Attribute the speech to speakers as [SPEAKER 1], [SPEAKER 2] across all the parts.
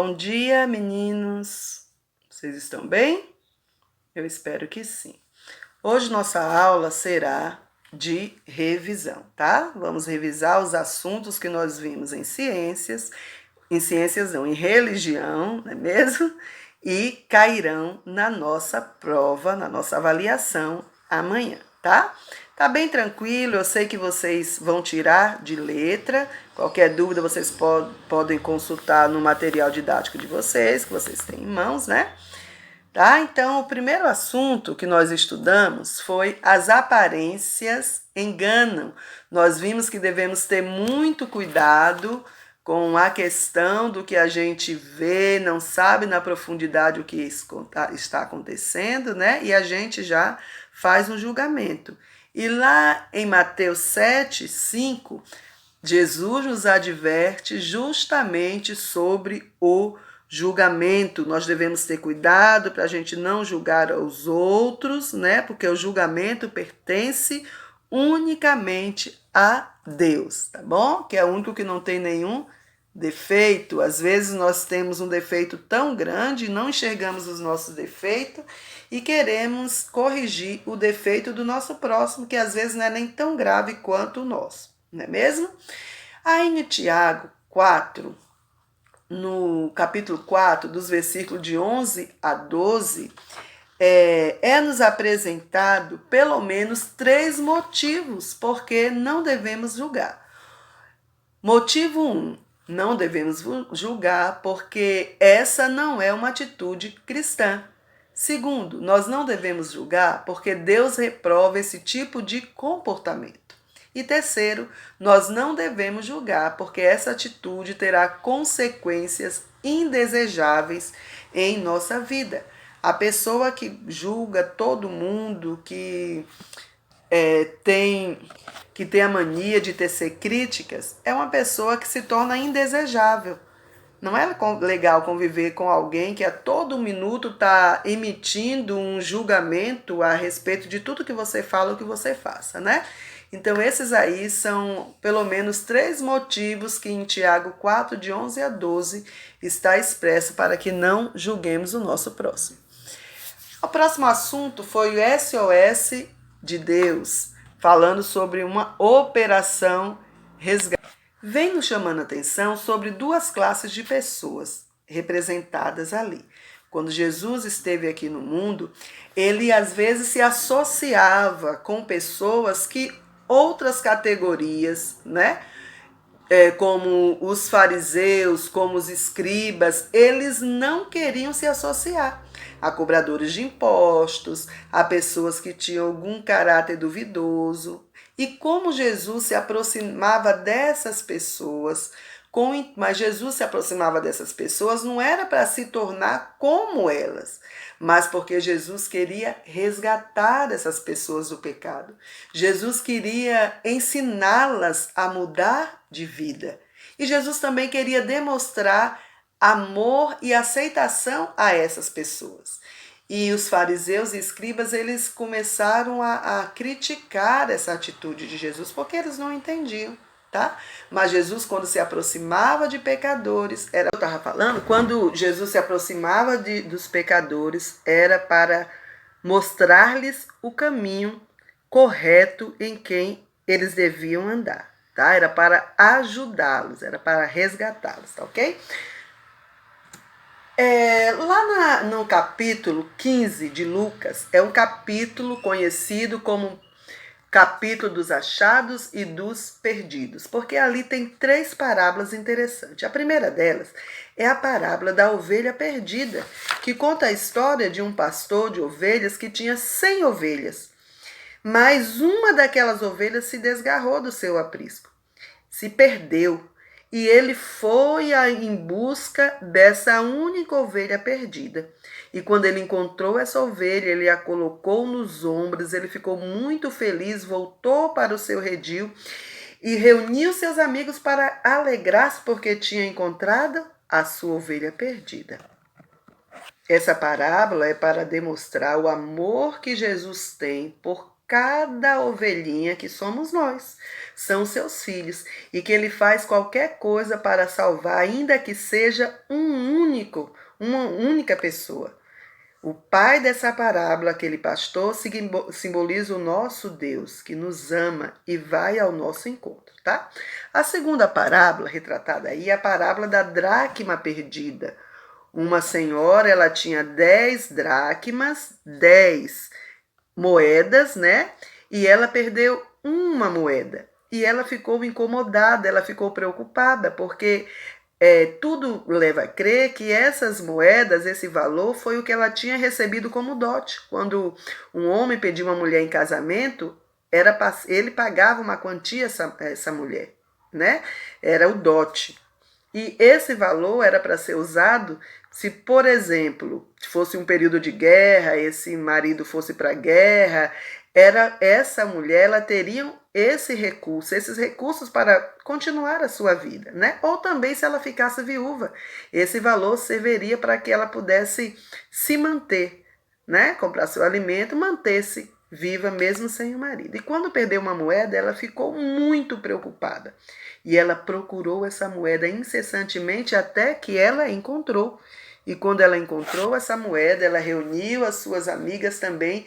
[SPEAKER 1] Bom dia, meninos. Vocês estão bem? Eu espero que sim. Hoje nossa aula será de revisão, tá? Vamos revisar os assuntos que nós vimos em ciências não, em religião, não é mesmo? E cairão na nossa prova, na nossa avaliação amanhã, tá? Tá bem tranquilo, eu sei que vocês vão tirar de letra. Qualquer dúvida vocês podem consultar no material didático de vocês, que vocês têm em mãos, né? Tá? Então, o primeiro assunto que nós estudamos foi as aparências enganam. Nós vimos que devemos ter muito cuidado com a questão do que a gente vê, não sabe na profundidade o que está acontecendo, né? E a gente já faz um julgamento. E lá em Mateus 7:5, Jesus nos adverte justamente sobre o julgamento. Nós devemos ter cuidado para a gente não julgar os outros, né? Porque o julgamento pertence unicamente a Deus, tá bom? Que é o único que não tem nenhum defeito. Às vezes nós temos um defeito tão grande e não enxergamos os nossos defeitos e queremos corrigir o defeito do nosso próximo, que às vezes não é nem tão grave quanto o nosso, não é mesmo? Aí em Tiago 4, no capítulo 4, dos versículos de 11 a 12, é-nos apresentado pelo menos 3 motivos porque não devemos julgar. Motivo 1, não devemos julgar porque essa não é uma atitude cristã. Segundo, nós não devemos julgar porque Deus reprova esse tipo de comportamento. E terceiro, nós não devemos julgar porque essa atitude terá consequências indesejáveis em nossa vida. A pessoa que julga todo mundo, que tem a mania de tecer críticas, é uma pessoa que se torna indesejável. Não é legal conviver com alguém que a todo minuto está emitindo um julgamento a respeito de tudo que você fala ou que você faça, né? Então, esses aí são pelo menos 3 motivos que em Tiago 4, de 11 a 12, está expresso para que não julguemos o nosso próximo. O próximo assunto foi o SOS de Deus, falando sobre uma operação resgate. Vem nos chamando a atenção sobre 2 classes de pessoas representadas ali. Quando Jesus esteve aqui no mundo, ele às vezes se associava com pessoas que outras categorias, né? Como os fariseus, como os escribas, eles não queriam se associar a cobradores de impostos, a pessoas que tinham algum caráter duvidoso. E como Jesus se aproximava dessas pessoas, mas Jesus se aproximava dessas pessoas não era para se tornar como elas, mas porque Jesus queria resgatar essas pessoas do pecado. Jesus queria ensiná-las a mudar de vida. E Jesus também queria demonstrar amor e aceitação a essas pessoas. E os fariseus e escribas, eles começaram a criticar essa atitude de Jesus, porque eles não entendiam, tá? Mas Jesus, quando se aproximava de pecadores, eu estava falando, quando Jesus se aproximava dos pecadores, era para mostrar-lhes o caminho correto em quem eles deviam andar, tá? Era para ajudá-los, era para resgatá-los, tá ok? Lá no capítulo 15 de Lucas, é um capítulo conhecido como capítulo dos achados e dos perdidos, porque ali tem 3 parábolas interessantes. A primeira delas é a parábola da ovelha perdida, que conta a história de um pastor de ovelhas que tinha 100 ovelhas, mas uma daquelas ovelhas se desgarrou do seu aprisco, se perdeu. E ele foi em busca dessa única ovelha perdida. E quando ele encontrou essa ovelha, ele a colocou nos ombros, ele ficou muito feliz, voltou para o seu redil e reuniu seus amigos para alegrar-se porque tinha encontrado a sua ovelha perdida. Essa parábola é para demonstrar o amor que Jesus tem por cada ovelhinha que somos nós, são seus filhos, e que ele faz qualquer coisa para salvar, ainda que seja uma única pessoa. O pai dessa parábola, aquele pastor, simboliza o nosso Deus, que nos ama e vai ao nosso encontro, tá? A segunda parábola retratada aí é a parábola da dracma perdida. Uma senhora, ela tinha 10 dracmas, 10 moedas, né? E ela perdeu uma moeda. E ela ficou incomodada, ela ficou preocupada, porque tudo leva a crer que essas moedas, esse valor, foi o que ela tinha recebido como dote. Quando um homem pediu uma mulher em casamento, ele pagava uma quantia essa mulher, né? Era o dote. E esse valor era para ser usado se, por exemplo, fosse um período de guerra, esse marido fosse para a guerra, era essa mulher, ela teria esses recursos para continuar a sua vida, né? Ou também se ela ficasse viúva, esse valor serviria para que ela pudesse se manter, né? Comprar seu alimento, manter-se viva mesmo sem o marido. E quando perdeu uma moeda, ela ficou muito preocupada. E ela procurou essa moeda incessantemente até que ela encontrou. E quando ela encontrou essa moeda, ela reuniu as suas amigas também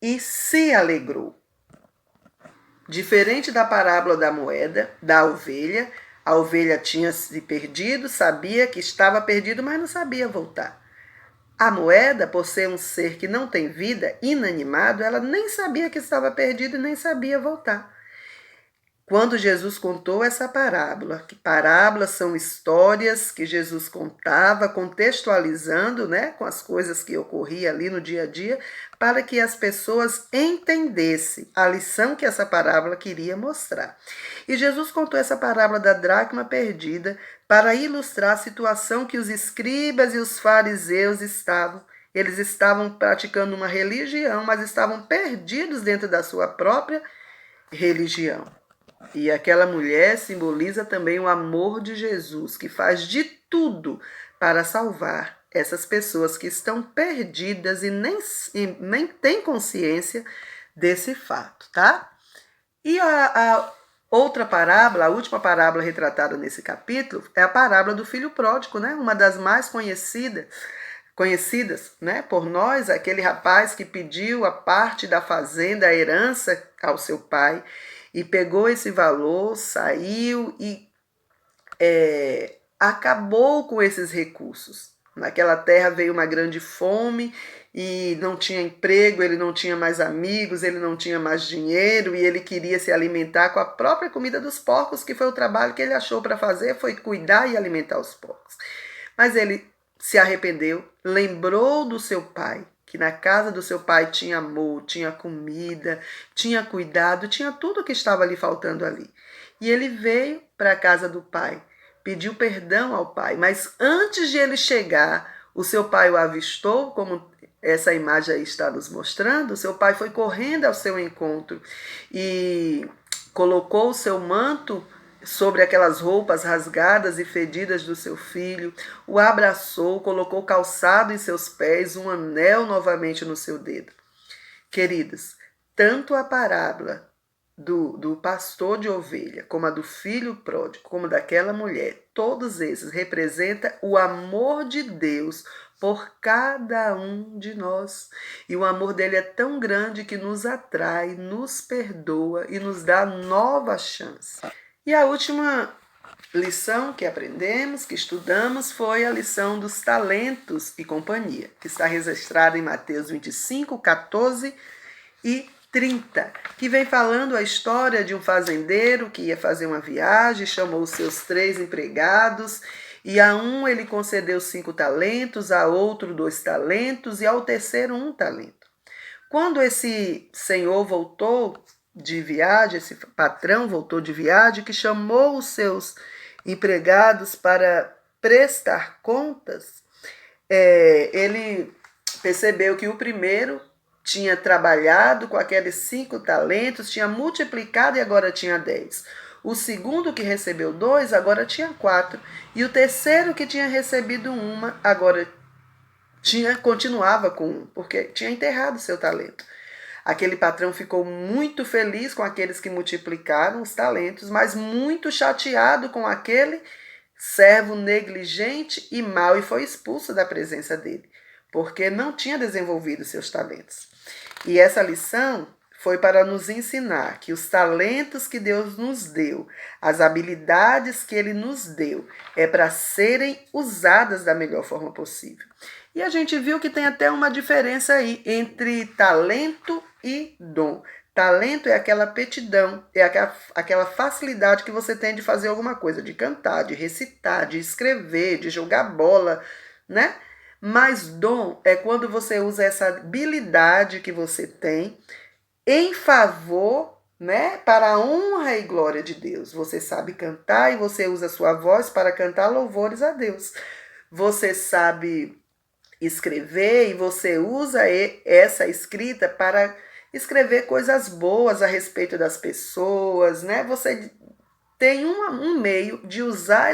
[SPEAKER 1] e se alegrou. Diferente da parábola da moeda, da ovelha, a ovelha tinha se perdido, sabia que estava perdido, mas não sabia voltar. A moeda, por ser um ser que não tem vida, inanimado, ela nem sabia que estava perdido e nem sabia voltar. Quando Jesus contou essa parábola, que parábolas são histórias que Jesus contava, contextualizando, né, com as coisas que ocorriam ali no dia a dia, para que as pessoas entendessem a lição que essa parábola queria mostrar. E Jesus contou essa parábola da dracma perdida para ilustrar a situação que os escribas e os fariseus estavam. Eles estavam praticando uma religião, mas estavam perdidos dentro da sua própria religião. E aquela mulher simboliza também o amor de Jesus, que faz de tudo para salvar essas pessoas que estão perdidas e nem têm consciência desse fato, tá? E a outra parábola, a última parábola retratada nesse capítulo, é a parábola do filho pródigo, né? Uma das mais conhecidas, né, por nós, aquele rapaz que pediu a parte da fazenda, a herança ao seu pai, e pegou esse valor, saiu e acabou com esses recursos. Naquela terra veio uma grande fome e não tinha emprego, ele não tinha mais amigos, ele não tinha mais dinheiro e ele queria se alimentar com a própria comida dos porcos, que foi o trabalho que ele achou para fazer, foi cuidar e alimentar os porcos. Mas ele se arrependeu, lembrou do seu pai, que na casa do seu pai tinha amor, tinha comida, tinha cuidado, tinha tudo que estava lhe faltando ali. E ele veio para a casa do pai, pediu perdão ao pai, mas antes de ele chegar, o seu pai o avistou, como essa imagem aí está nos mostrando, o seu pai foi correndo ao seu encontro e colocou o seu manto sobre aquelas roupas rasgadas e fedidas do seu filho, o abraçou, colocou calçado em seus pés, um anel novamente no seu dedo. Queridos, tanto a parábola do pastor de ovelha, como a do filho pródigo, como daquela mulher, todos esses representam o amor de Deus por cada um de nós. E o amor dele é tão grande que nos atrai, nos perdoa e nos dá nova chance. E a última lição que aprendemos, que estudamos, foi a lição dos talentos e companhia, que está registrada em Mateus 25, 14 e 30, que vem falando a história de um fazendeiro que ia fazer uma viagem, chamou os seus 3 empregados, e a um ele concedeu 5 talentos, a outro 2 talentos, e ao terceiro 1 talento. Quando esse senhor voltou de viagem, esse patrão voltou de viagem, que chamou os seus empregados para prestar contas, ele percebeu que o primeiro tinha trabalhado com aqueles 5 talentos, tinha multiplicado e agora tinha 10. O segundo, que recebeu 2, agora tinha 4. E o terceiro, que tinha recebido 1, agora continuava com 1, porque tinha enterrado seu talento. Aquele patrão ficou muito feliz com aqueles que multiplicaram os talentos, mas muito chateado com aquele servo negligente e mau, e foi expulso da presença dele, porque não tinha desenvolvido seus talentos. E essa lição foi para nos ensinar que os talentos que Deus nos deu, as habilidades que Ele nos deu, é para serem usadas da melhor forma possível. E a gente viu que tem até uma diferença aí entre talento e dom. Talento é aquela aptidão, é aquela facilidade que você tem de fazer alguma coisa, de cantar, de recitar, de escrever, de jogar bola, né? Mas dom é quando você usa essa habilidade que você tem em favor, né, para a honra e glória de Deus. Você sabe cantar e você usa a sua voz para cantar louvores a Deus. Você sabe escrever e você usa essa escrita para escrever coisas boas a respeito das pessoas, né? Você tem um meio de usar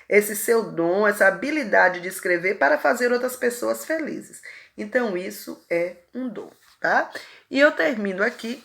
[SPEAKER 1] esse seu dom, essa habilidade de escrever para fazer outras pessoas felizes. Então, isso é um dom, tá? E eu termino aqui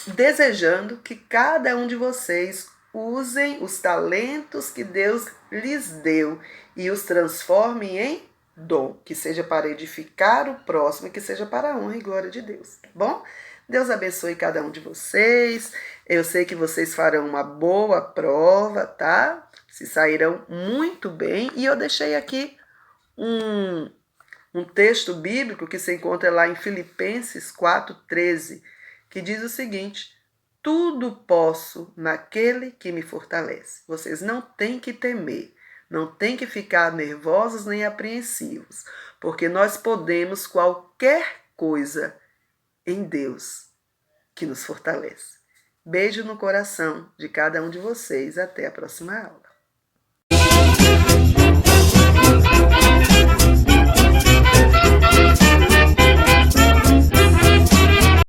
[SPEAKER 1] desejando que cada um de vocês usem os talentos que Deus lhes deu e os transformem em dom, que seja para edificar o próximo e que seja para a honra e glória de Deus, tá bom? Deus abençoe cada um de vocês. Eu sei que vocês farão uma boa prova, tá? Se sairão muito bem. E eu deixei aqui um texto bíblico que se encontra lá em Filipenses 4,13, que diz o seguinte: tudo posso naquele que me fortalece. Vocês não têm que temer, não têm que ficar nervosos nem apreensivos, porque nós podemos qualquer coisa em Deus que nos fortalece. Beijo no coração de cada um de vocês. Até a próxima aula.